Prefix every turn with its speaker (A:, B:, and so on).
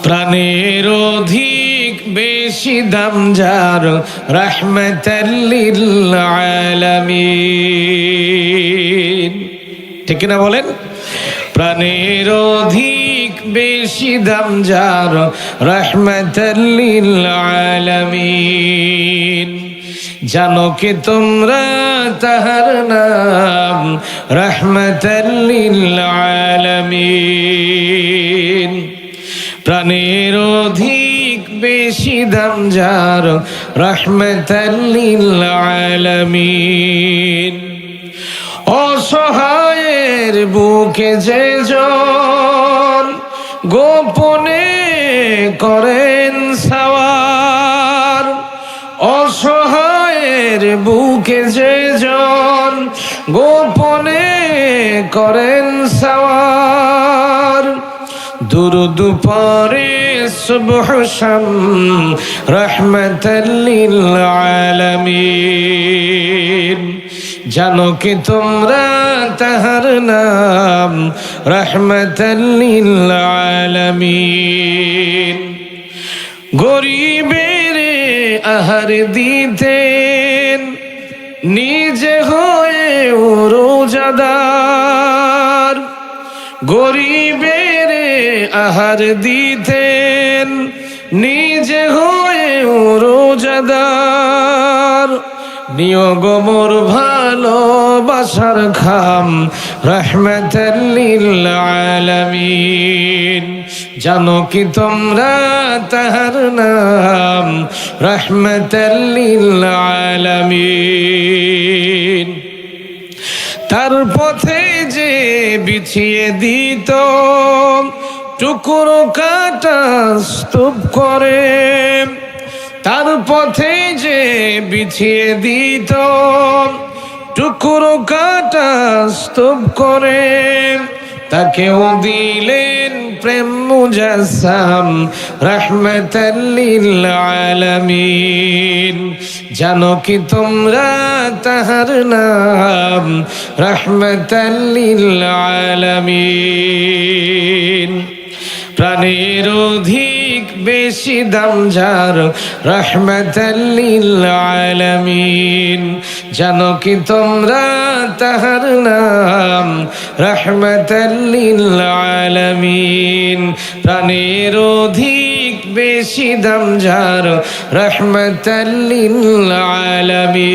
A: প্রাণের অধিক বেশি দাম যার, রাহমাতাল লিল আলামিন। ঠিক কিনা বলেন? প্রাণের অধিক বেশি দাম যার, রাহমাতাল লিল আলামিন। জানো কি তোমরা তাহার নাম, রাহমাতাল লিল আলামিন। প্রাণের অধিক বেশি দাম যার, রাহমাতাল লিল আলামিন। অসহায়ের বুকে যে জন গোপনে করেন সাওয়ার, অসহায়ের বুকে যে জন গোপনে করেন সাওয়ার। দুরুদ পড়ে সুবহ শাম, রাহমাতাল লিল আলামিন। জানো কি তোমরা তাহার নাম, রাহমাতাল লিল আলামিন। গরিবের আহার দিতেন, নিজে হয়ে রোজাদার। গরিবের আহার দিতেন, নিজে হয়ে রোজাদার। নিয়োগ মোর ভালোবাসার খাম, রাহমাতাল লিল আলামিন। জানো কি তোমরা তাহার নাম, রাহমাতাল লিল আলামিন। তার পথে যে বিছিয়ে দিত টুকরো কাটা স্তূপ করে, তার পথে যে বিছিয়ে দিত টুকরো কাটা স্তূপ করে, তাকেও দিলেন প্রেম মুজাসসাম, রাহমাতাল লিল আলামিন। জানো কি তোমরা তাহার নাম, রাহমাতাল লিল আলামিন। প্রাণের অধিক বেশি দাম যার, রাহমাতাল লিল আলামিন। জানো কি তোমরা তাহার নাম, রাহমাতাল লিল আলামিন। প্রাণের অধিক বেশি দাম যার, রাহমাতাল লিল আলামিন।